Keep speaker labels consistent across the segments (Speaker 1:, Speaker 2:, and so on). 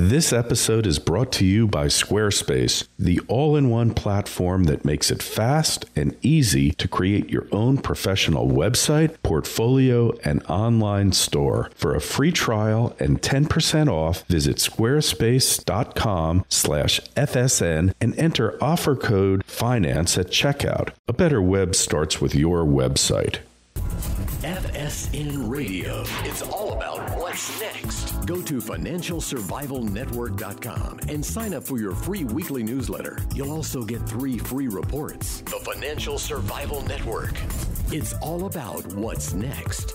Speaker 1: This episode is brought to you by Squarespace, the all-in-one platform that makes it fast and easy to create your own professional website, portfolio, and online store. For a free trial and 10% off, visit squarespace.com/FSN and enter offer code FINANCE at checkout. A better web starts with your website.
Speaker 2: FSN Radio. It's all about what's next. Go to financialsurvivalnetwork.com and sign up for your free weekly newsletter. You'll also get 3 free reports. The Financial Survival Network. It's all about what's next.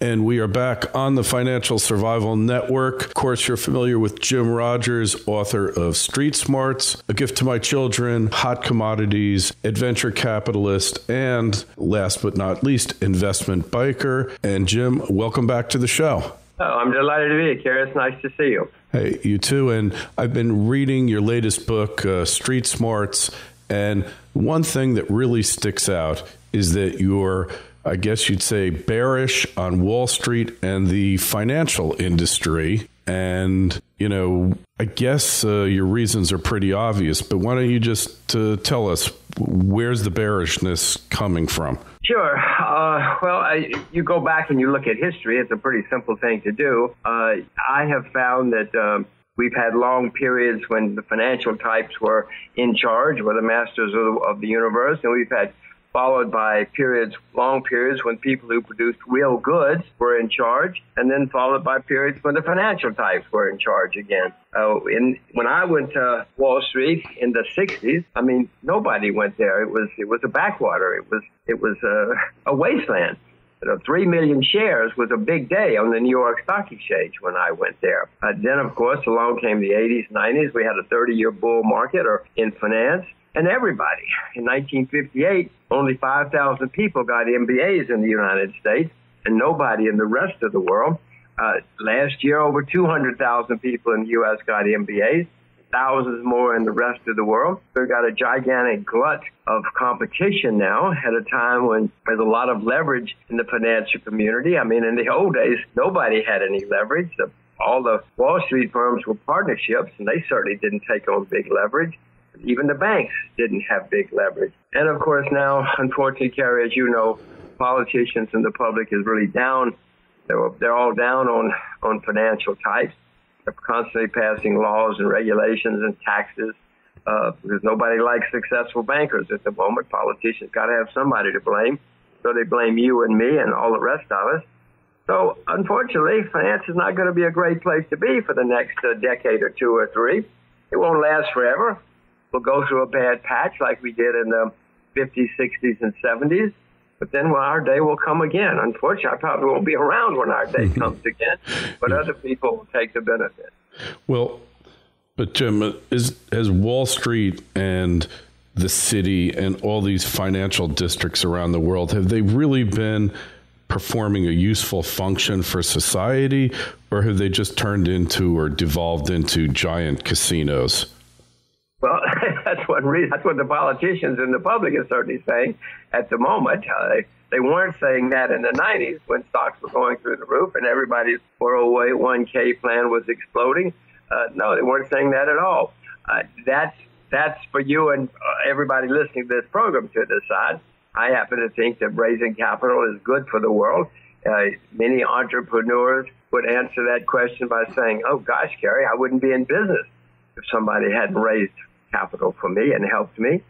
Speaker 1: And we are back on the Financial Survival Network. Of course, you're familiar with Jim Rogers, author of Street Smarts, A Gift to My Children, Hot Commodities, Adventure Capitalist, and last but not least, Investment Biker. And Jim, welcome back to the show.
Speaker 3: Oh, I'm delighted to be here, Kerry. It's nice to see you.
Speaker 1: Hey, you too. And I've been reading your latest book, Street Smarts. And one thing that really sticks out is that you're, I guess you'd say, bearish on Wall Street and the financial industry. And, you know, I guess your reasons are pretty obvious, but why don't you just tell us, where's the bearishness coming from?
Speaker 3: Sure. You go back and you look at history. It's a pretty simple thing to do. I have found that we've had long periods when the financial types were in charge, were the masters of the universe, and we've had followed by long periods when people who produced real goods were in charge, and then followed by periods when the financial types were in charge again. When I went to Wall Street in the 60s, I mean, nobody went there. It was a backwater. It was a wasteland. 3 million shares was a big day on the New York Stock Exchange when I went there. Then, of course, along came the 80s, 90s. We had a 30-year bull market in finance. And everybody. In 1958, only 5,000 people got MBAs in the United States, and nobody in the rest of the world. Last year, over 200,000 people in the U.S. got MBAs, thousands more in the rest of the world. We've got a gigantic glut of competition now at a time when there's a lot of leverage in the financial community. I mean, in the old days, nobody had any leverage. All the Wall Street firms were partnerships, and they certainly didn't take on big leverage. Even the banks didn't have big leverage. And of course now, unfortunately, Kerry, as you know, politicians and the public is really down. They're all down on financial types. They're constantly passing laws and regulations and taxes because nobody likes successful bankers at the moment. Politicians got to have somebody to blame. So they blame you and me and all the rest of us. So unfortunately, finance is not going to be a great place to be for the next decade or 2 or 3. It won't last forever. We'll go through a bad patch like we did in the 50s, 60s, and 70s. But then our day will come again. Unfortunately, I probably won't be around when our day comes again, but other people will take the benefit.
Speaker 1: Well, but Jim, has Wall Street and the city and all these financial districts around the world, have they really been performing a useful function for society, or have they just turned into or devolved into giant casinos?
Speaker 3: Well, that's one reason. That's what the politicians and the public is certainly saying at the moment. They weren't saying that in the 90s when stocks were going through the roof and everybody's 401k plan was exploding. No, they weren't saying that at all. That's for you and everybody listening to this program to decide. I happen to think that raising capital is good for the world. Many entrepreneurs would answer that question by saying, oh, gosh, Kerry, I wouldn't be in business if somebody hadn't raised capital for me and helped me.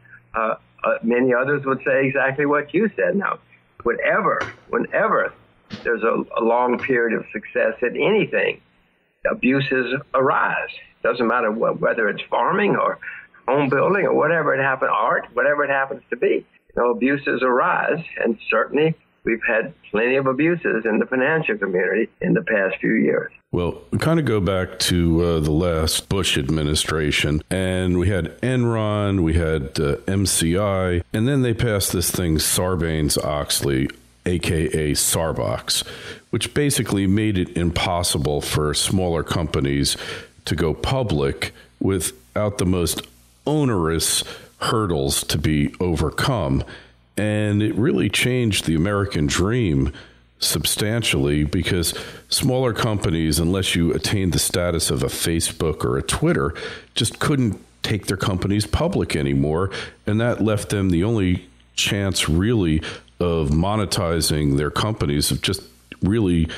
Speaker 3: Many others would say exactly what you said. Now, whenever there's a long period of success in anything, abuses arise. Doesn't matter whether it's farming or home building or whatever it happens, art, whatever it happens to be. Abuses arise, and certainly we've had plenty of abuses in the financial community in the past few years.
Speaker 1: Well, we kind of go back to the last Bush administration, and we had Enron, we had MCI, and then they passed this thing, Sarbanes-Oxley, a.k.a. Sarbox, which basically made it impossible for smaller companies to go public without the most onerous hurdles to be overcome. And it really changed the American dream substantially, because smaller companies, unless you attained the status of a Facebook or a Twitter, just couldn't take their companies public anymore. And that left them the only chance really of monetizing their companies, of just really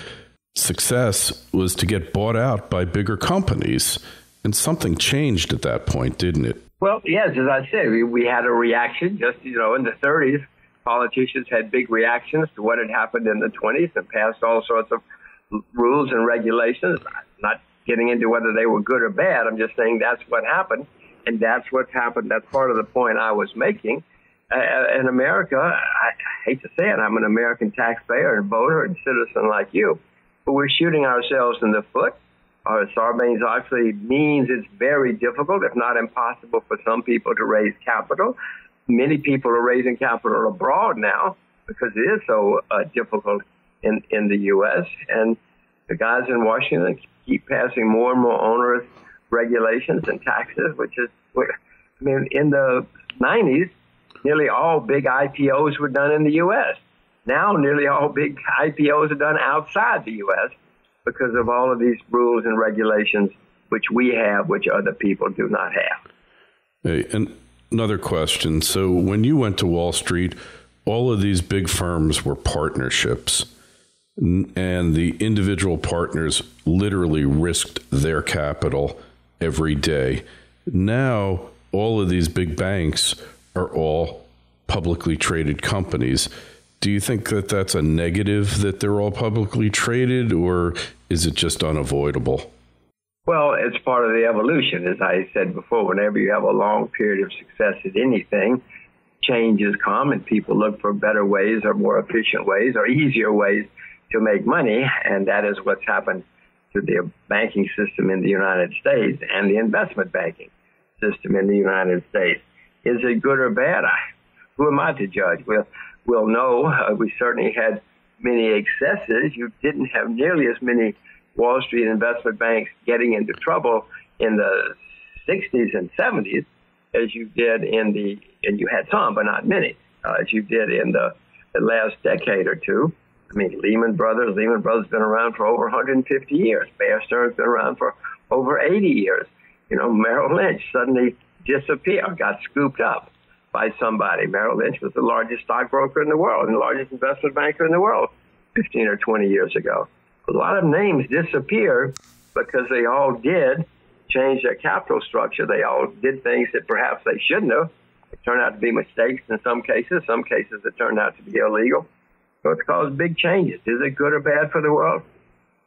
Speaker 1: success, was to get bought out by bigger companies. And something changed at that point, didn't it?
Speaker 3: Well, yes, as I said, we had a reaction just, in the 30s. Politicians had big reactions to what had happened in the 20s and passed all sorts of rules and regulations. I'm not getting into whether they were good or bad. I'm just saying that's what happened, and that's what's happened. That's part of the point I was making. In America, I hate to say it, I'm an American taxpayer and voter and citizen like you, but we're shooting ourselves in the foot. Sarbanes-Oxley means it's very difficult, if not impossible, for some people to raise capital. Many people are raising capital abroad now because it is so difficult in the U.S. And the guys in Washington keep passing more and more onerous regulations and taxes, which is, in the 90s, nearly all big IPOs were done in the U.S. Now, nearly all big IPOs are done outside the U.S. because of all of these rules and regulations which we have, which other people do not have.
Speaker 1: Hey, and another question. So when you went to Wall Street, all of these big firms were partnerships, and the individual partners literally risked their capital every day. Now, all of these big banks are all publicly traded companies. Do you think that that's a negative that they're all publicly traded, or is it just unavoidable?
Speaker 3: Well, it's part of the evolution. As I said before, whenever you have a long period of success at anything, changes come and people look for better ways or more efficient ways or easier ways to make money. And that is what's happened to the banking system in the United States and the investment banking system in the United States. Is it good or bad? Who am I to judge? We'll know. We certainly had many excesses. You didn't have nearly as many Wall Street investment banks getting into trouble in the 60s and 70s as you did and you had some, but not many, as you did in the last decade or two. Lehman Brothers been around for over 150 years. Bear Stearns been around for over 80 years. Merrill Lynch suddenly disappeared, got scooped up by somebody. Merrill Lynch was the largest stockbroker in the world and the largest investment banker in the world 15 or 20 years ago. A lot of names disappeared because they all did change their capital structure. They all did things that perhaps they shouldn't have. It turned out to be mistakes in some cases. Some cases it turned out to be illegal. So it's caused big changes. Is it good or bad for the world?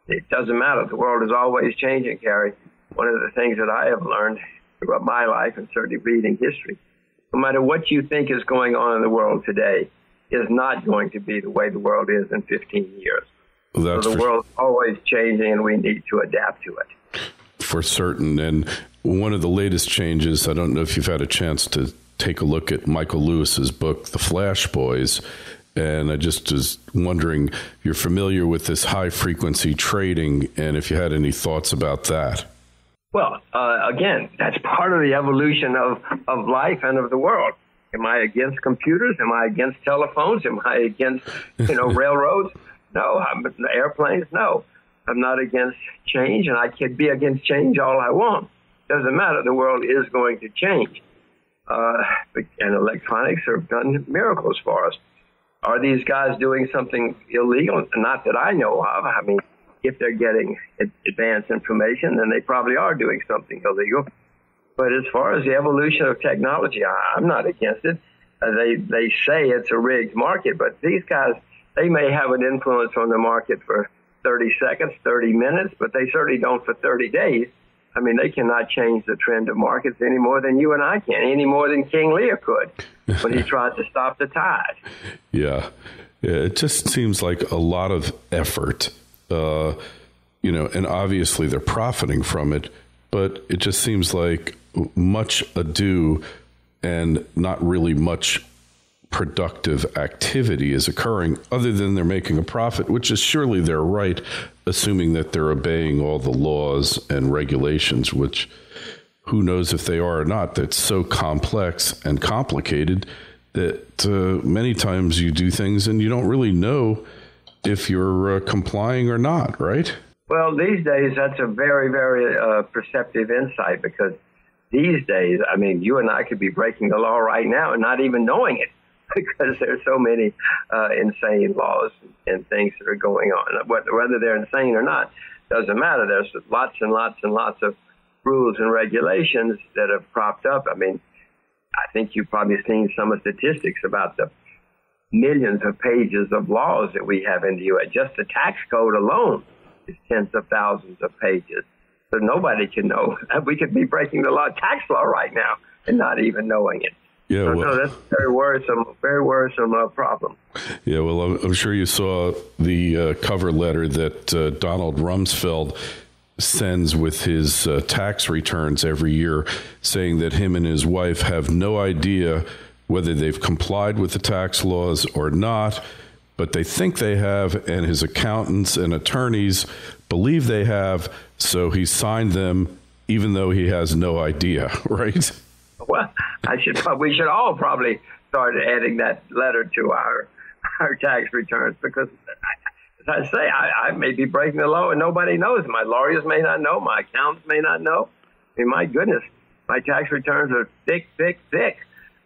Speaker 3: It doesn't matter. The world is always changing, Kerry. One of the things that I have learned throughout my life, and certainly reading history, no matter what you think is going on in the world today, is not going to be the way the world is in 15 years. So the world's always changing, and we need to adapt to it.
Speaker 1: For certain. And one of the latest changes, I don't know if you've had a chance to take a look at Michael Lewis's book, The Flash Boys. And I just was wondering, you're familiar with this high-frequency trading, and if you had any thoughts about that.
Speaker 3: Well, again, that's part of the evolution of life and of the world. Am I against computers? Am I against telephones? Am I against, railroads? No. Airplanes? No. I'm not against change, and I can be against change all I want. Doesn't matter. The world is going to change. And electronics have done miracles for us. Are these guys doing something illegal? Not that I know of. If they're getting advanced information, then they probably are doing something illegal. But as far as the evolution of technology, I'm not against it. They say it's a rigged market, but these guys, they may have an influence on the market for 30 seconds, 30 minutes, but they certainly don't for 30 days. They cannot change the trend of markets any more than you and I can, any more than King Lear could when he tried to stop the tide.
Speaker 1: Yeah, it just seems like a lot of effort, and obviously they're profiting from it, but it just seems like much ado and not really much productive activity is occurring other than they're making a profit, which is surely their right, assuming that they're obeying all the laws and regulations, which who knows if they are or not. That's so complex and complicated that many times you do things and you don't really know if you're complying or not, right?
Speaker 3: Well, these days, that's a very, very perceptive insight, because these days, I mean, you and I could be breaking the law right now and not even knowing it, because there's so many insane laws and things that are going on. Whether they're insane or not doesn't matter. There's lots and lots and lots of rules and regulations that have cropped up. I mean, I think you've probably seen some of the statistics about the millions of pages of laws that we have in the U.S. Just the tax code alone is tens of thousands of pages. So nobody can know. We could be breaking the tax law right now and not even knowing it.
Speaker 1: Yeah,
Speaker 3: so that's a very worrisome problem.
Speaker 1: Yeah, well, I'm sure you saw the cover letter that Donald Rumsfeld sends with his tax returns every year, saying that him and his wife have no idea whether they've complied with the tax laws or not, but they think they have, and his accountants and attorneys believe they have, so he signed them even though he has no idea, right?
Speaker 3: Well, we should all probably start adding that letter to our tax returns, because as I say, I may be breaking the law and nobody knows. My lawyers may not know. My accountants may not know. I mean, my goodness, my tax returns are thick, thick, thick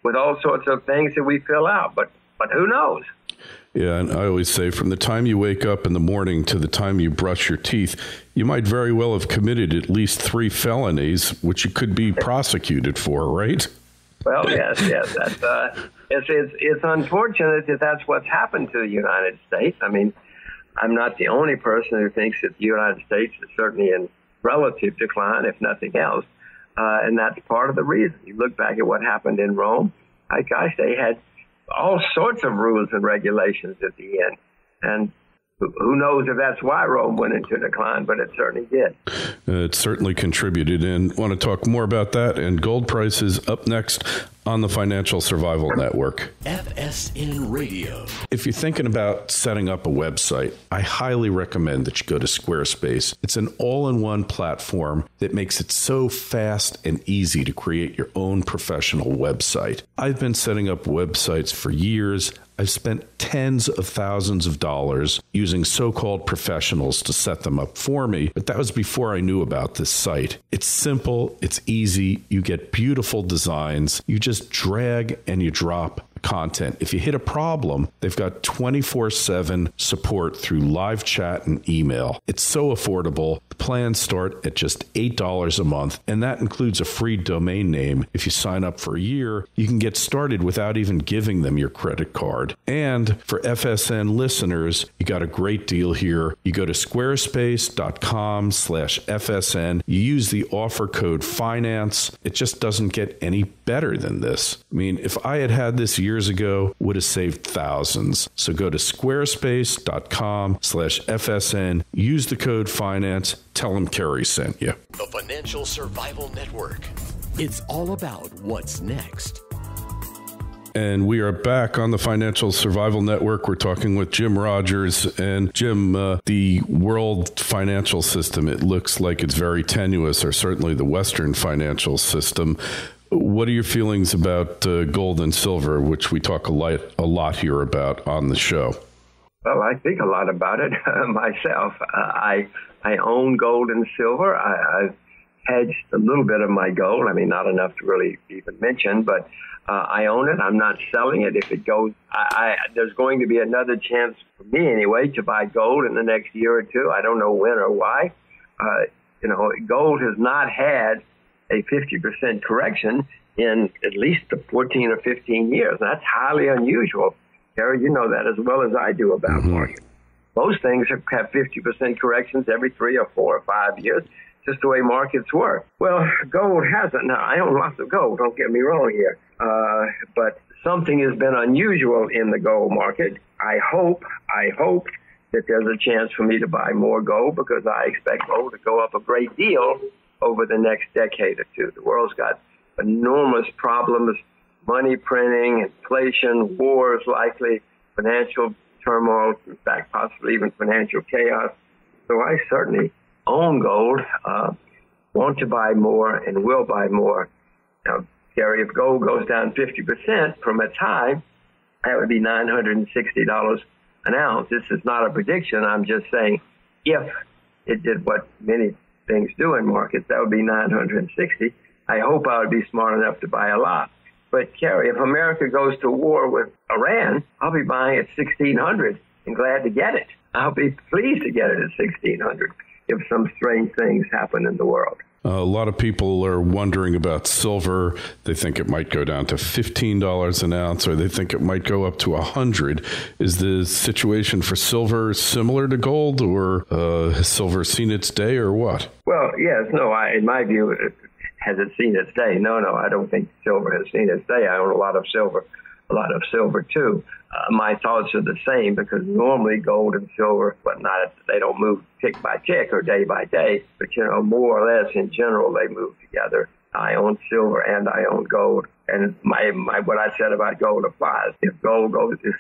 Speaker 3: with all sorts of things that we fill out. But who knows?
Speaker 1: Yeah, and I always say, from the time you wake up in the morning to the time you brush your teeth, you might very well have committed at least 3 felonies, which you could be prosecuted for, right?
Speaker 3: Well, yes. It's unfortunate that that's what's happened to the United States. I mean, I'm not the only person who thinks that the United States is certainly in relative decline, if nothing else. And that's part of the reason. You look back at what happened in Rome, my gosh, they had all sorts of rules and regulations at the end. And who knows if that's why Rome went into decline, but it certainly did.
Speaker 1: It certainly contributed. And want to talk more about that and gold prices up next on the Financial Survival Network.
Speaker 2: FSN Radio.
Speaker 1: If you're thinking about setting up a website, I highly recommend that you go to Squarespace. It's an all-in-one platform that makes it so fast and easy to create your own professional website. I've been setting up websites for years. I've spent tens of thousands of dollars using so-called professionals to set them up for me, but that was before I knew about this site. It's simple, it's easy, you get beautiful designs, you just drag and you drop content. If you hit a problem, they've got 24/7 support through live chat and email. It's so affordable. The plans start at just $8 a month, and that includes a free domain name. If you sign up for a year, you can get started without even giving them your credit card. And for FSN listeners, you got a great deal here. You go to squarespace.com/FSN. You use the offer code FINANCE. It just doesn't get any better than this. I mean, if I had this years ago, would have saved thousands. So go to squarespace.com/FSN. Use the code FINANCE. Tell them Kerry sent you.
Speaker 2: The Financial Survival Network. It's all about what's next.
Speaker 1: And we are back on the Financial Survival Network. We're talking with Jim Rogers. And Jim, the world financial system, it looks like it's very tenuous, or certainly the Western financial system. What are your feelings about gold and silver, which we talk a lot here about on the show?
Speaker 3: Well, I think a lot about it myself. I own gold and silver. I've hedged a little bit of my gold. I mean, not enough to really even mention, but I own it. I'm not selling it. If it goes, there's going to be another chance for me anyway to buy gold in the next year or two. I don't know when or why. Gold has not had a 50% correction in at least 14 or 15 years. That's highly unusual. Kerry, you know that as well as I do about markets. Most things have 50% corrections every 3 or 4 or 5 years, just the way markets work. Well, gold hasn't. Now, I own lots of gold, don't get me wrong here. But something has been unusual in the gold market. I hope that there's a chance for me to buy more gold, because I expect gold to go up a great deal over the next decade or two. The world's got enormous problems, money printing, inflation, wars likely, financial turmoil, in fact, possibly even financial chaos. So I certainly own gold, want to buy more and will buy more. Now, Kerry, if gold goes down 50% from its high, that would be $960 an ounce. This is not a prediction. I'm just saying if it did what many things do in markets, that would be $960. I hope I would be smart enough to buy a lot. But, Kerry, if America goes to war with Iran, I'll be buying at $1,600 and glad to get it. I'll be pleased to get it at $1,600 if some strange things happen in the world.
Speaker 1: A lot of people are wondering about silver. They think it might go down to $15 an ounce, or they think it might go up to $100. Is the situation for silver similar to gold, or has silver seen its day, or what?
Speaker 3: Well, yes, no. In my view, has it seen its day? No, I don't think silver has seen its day. I own a lot of silver too. My thoughts are the same, because normally gold and silver, but they don't move tick by tick or day by day, but more or less in general they move together. I own silver and I own gold, and my what I said about gold applies. If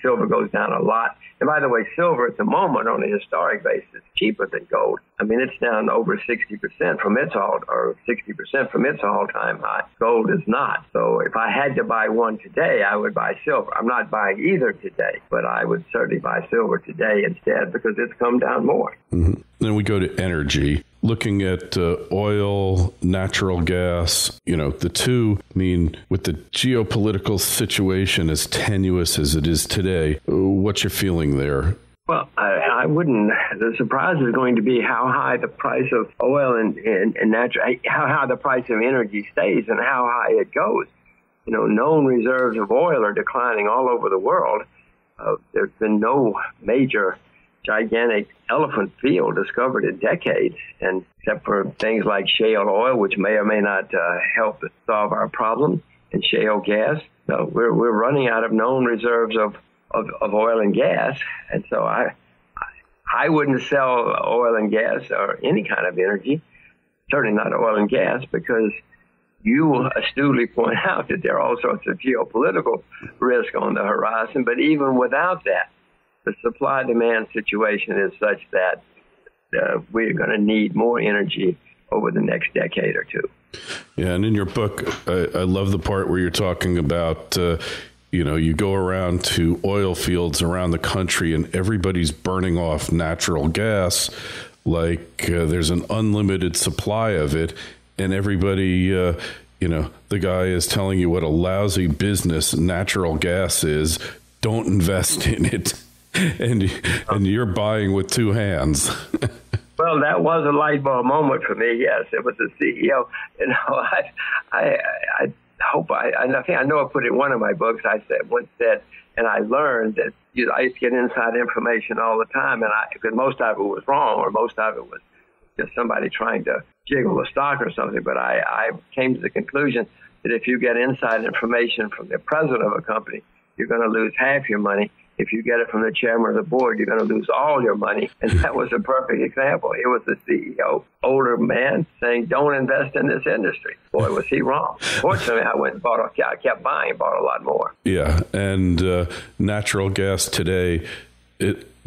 Speaker 3: silver goes down a lot, and by the way, silver at the moment on a historic basis is cheaper than gold. I mean, it's down over 60% from its all-time high. Gold is not. So if I had to buy one today, I would buy silver. I'm not buying either today, but I would certainly buy silver today instead, because it's come down more.
Speaker 1: Mm-hmm. Then we go to energy. Looking at oil, natural gas, the two, with the geopolitical situation as tenuous as it is today, what's your feeling there?
Speaker 3: Well, I wouldn't. The surprise is going to be how high the price of oil and natural, how high the price of energy stays and how high it goes. Known reserves of oil are declining all over the world. There's been no major gigantic elephant field discovered in decades, and except for things like shale oil, which may or may not help solve our problem, and shale gas. So we're running out of known reserves of oil and gas, and so I wouldn't sell oil and gas or any kind of energy, certainly not oil and gas, because you astutely point out that there are all sorts of geopolitical risk on the horizon. But even without that, the supply-demand situation is such that we're going to need more energy over the next decade or two.
Speaker 1: Yeah, and in your book, I love the part where you're talking about, you go around to oil fields around the country and everybody's burning off natural gas like there's an unlimited supply of it, and everybody, the guy is telling you what a lousy business natural gas is. Don't invest in it. And you're buying with two hands.
Speaker 3: Well, that was a light bulb moment for me. Yes, it was the CEO. I think I know I put it in one of my books. I once said, and I learned that I used to get inside information all the time, and because most of it was wrong, or most of it was just somebody trying to jiggle the stock or something. But I came to the conclusion that if you get inside information from the president of a company, you're going to lose half your money. If you get it from the chairman of the board, you're going to lose all your money. And that was a perfect example. It was the CEO, older man, saying, don't invest in this industry. Boy, was he wrong. Fortunately, I kept buying, bought a lot more.
Speaker 1: Yeah, and natural gas today,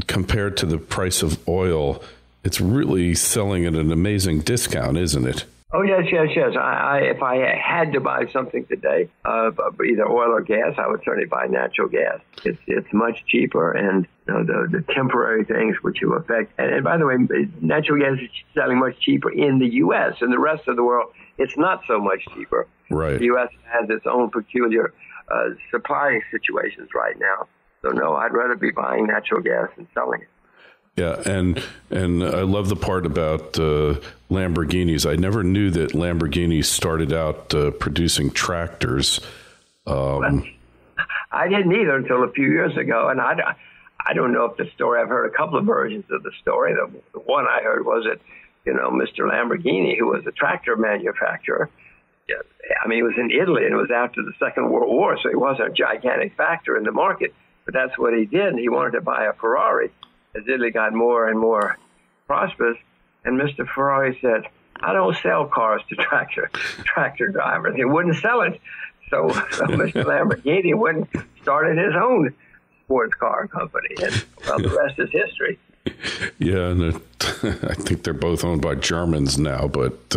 Speaker 1: compared to the price of oil, it's really selling at an amazing discount, isn't it?
Speaker 3: Oh, yes. If I had to buy something today, either oil or gas, I would certainly buy natural gas. It's much cheaper, and the temporary things which you affect. And by the way, natural gas is selling much cheaper in the U.S. In the rest of the world, it's not so much cheaper.
Speaker 1: Right.
Speaker 3: The U.S. has its own peculiar supply situations right now. So, no, I'd rather be buying natural gas and selling it.
Speaker 1: Yeah, and I love the part about Lamborghinis. I never knew that Lamborghini started out producing tractors.
Speaker 3: Well, I didn't either until a few years ago, and I don't know if the story. I've heard a couple of versions of the story. The one I heard was that Mr. Lamborghini, who was a tractor manufacturer, he was in Italy, and it was after the Second World War, so he wasn't a gigantic factor in the market. But that's what he did. He wanted to buy a Ferrari. As Italy got more and more prosperous, and Mr. Ferrari said, I don't sell cars to tractor drivers. He wouldn't sell it. So Mr. Lamborghini went and started his own sports car company. And, well, the rest is history.
Speaker 1: Yeah, and I think they're both owned by Germans now, but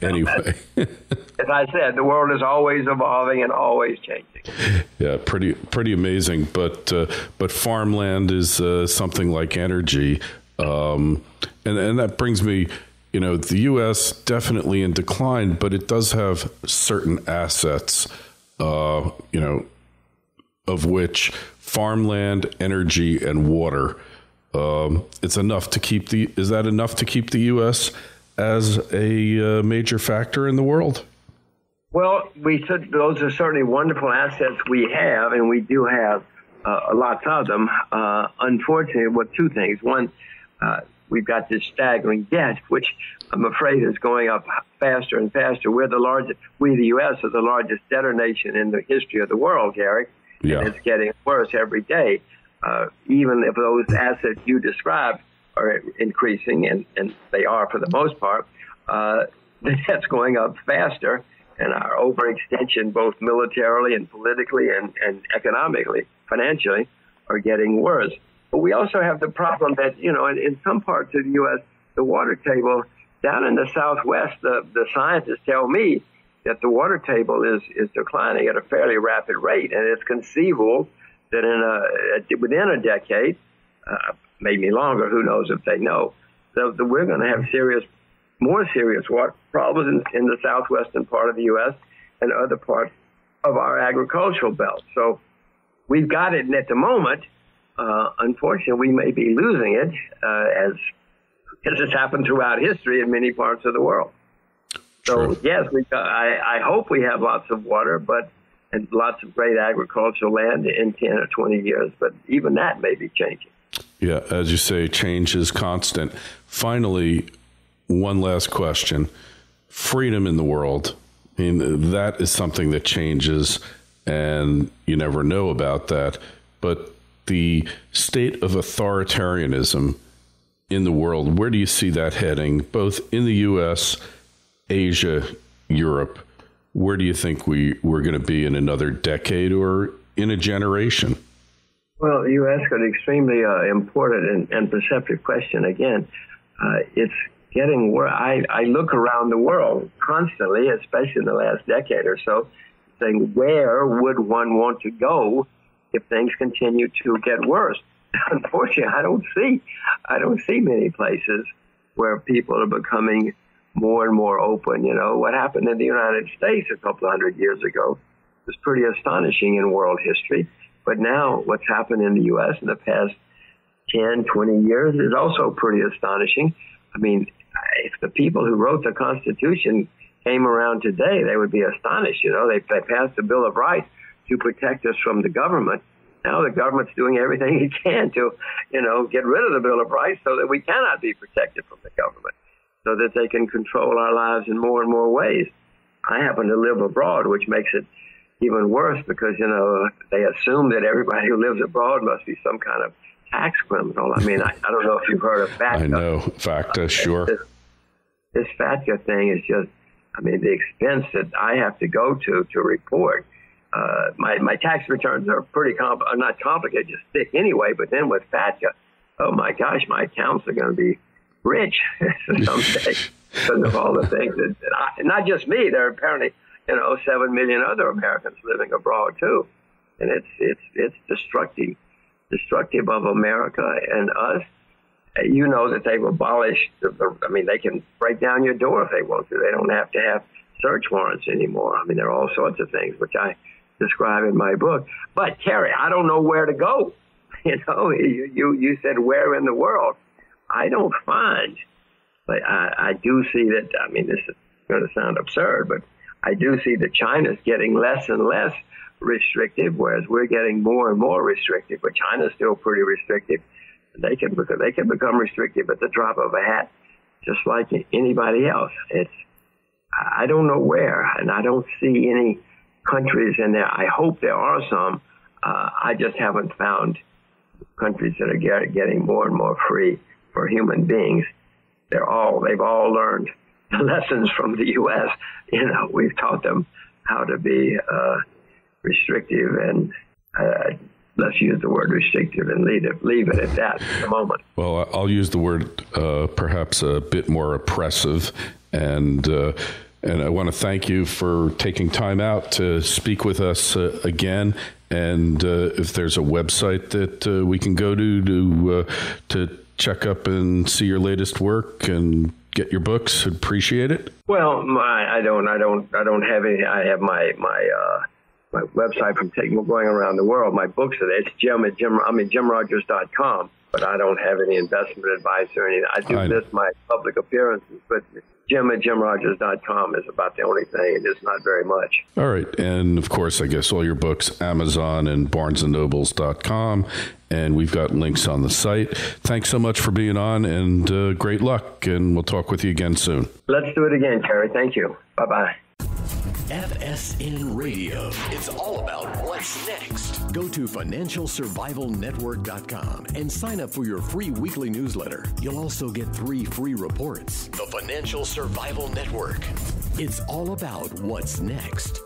Speaker 1: anyway.
Speaker 3: As I said, the world is always evolving and always changing.
Speaker 1: Yeah, pretty amazing. But farmland is something like energy, and that brings me, the U.S. definitely in decline, but it does have certain assets, of which farmland, energy, and water. It's enough to keep is that enough to keep the U.S. as a major factor in the world?
Speaker 3: Well, those are certainly wonderful assets we have, and we do have lots of them. Unfortunately, two things. One, we've got this staggering debt, which I'm afraid is going up faster and faster. We, the U.S., are the largest debtor nation in the history of the world, Kerry.
Speaker 1: Yeah.
Speaker 3: And it's getting worse every day. Even if those assets you described are increasing, and they are for the most part, the debt's going up faster, and our overextension, both militarily and politically and economically, financially, are getting worse. But we also have the problem that, in some parts of the U.S., the water table, down in the Southwest, the scientists tell me that the water table is declining at a fairly rapid rate, and it's conceivable that within a decade, maybe longer, who knows if they know, that we're going to have more serious water problems in the southwestern part of the U.S. and other parts of our agricultural belt. So we've got it, and at the moment, unfortunately, we may be losing it, as has happened throughout history in many parts of the world. So, yes, I hope we have lots of water, and lots of great agricultural land in 10 or 20 years, but even that may be changing.
Speaker 1: Yeah, as you say, change is constant. Finally, one last question. Freedom in the world, that is something that changes, and you never know about that. But the state of authoritarianism in the world, where do you see that heading, both in the U.S., Asia, Europe? Where do you think we're going to be in another decade or in a generation?
Speaker 3: Well, you ask an extremely important and perceptive question again. It's getting where I look around the world constantly, especially in the last decade or so, saying, where would one want to go if things continue to get worse? Unfortunately, I don't see many places where people are becoming more and more open. What happened in the United States a couple of 100 years ago was pretty astonishing in world history. But now what's happened in the U.S. in the past 10, 20 years is also pretty astonishing. I mean, if the people who wrote the Constitution came around today, they would be astonished. They passed the Bill of Rights to protect us from the government. Now the government's doing everything it can to, get rid of the Bill of Rights so that we cannot be protected from the government, so that they can control our lives in more and more ways. I happen to live abroad, which makes it even worse because, they assume that everybody who lives abroad must be some kind of tax criminal. I mean, I don't know if you've heard of FATCA.
Speaker 1: I know, FATCA, sure.
Speaker 3: This FATCA thing is just, the expense that I have to go to report. My tax returns are not complicated, just thick anyway, but then with FATCA, oh my gosh, my accounts are going to be rich someday because of all the things that not just me. There are apparently 7 million other Americans living abroad too, and it's destructive of America and us. That they've abolished. They can break down your door if they want to. They don't have to have search warrants anymore. There are all sorts of things which I describe in my book. But Kerry, I don't know where to go. You said where in the world. I don't find, but I do see that, this is going to sound absurd, but I do see that China's getting less and less restrictive, whereas we're getting more and more restrictive, but China's still pretty restrictive. They can become restrictive at the drop of a hat, just like anybody else. I don't know where, and I don't see any countries in there. I hope there are some. I just haven't found countries that are getting more and more free for human beings. They've all learned the lessons from the U.S. We've taught them how to be restrictive and let's use the word restrictive and leave it at that for the moment.
Speaker 1: Well, I'll use the word perhaps a bit more oppressive, and I want to thank you for taking time out to speak with us again. And if there's a website that we can go to check up and see your latest work and get your books, I'd appreciate it.
Speaker 3: Well, I don't have any. I have my website from going around the world. My books are there. It's JimRogers.com, but I don't have any investment advice or anything. I do miss my public appearances, but JimRogers.com is about the only thing. It's not very much.
Speaker 1: All right. And of course, I guess all your books, Amazon and BarnesandNobles.com. And we've got links on the site. Thanks so much for being on, and great luck. And we'll talk with you again soon.
Speaker 3: Let's do it again, Kerry. Thank you. Bye-bye.
Speaker 2: FSN Radio. It's all about what's next. Go to FinancialSurvivalNetwork.com and sign up for your free weekly newsletter. You'll also get 3 free reports. The Financial Survival Network. It's all about what's next.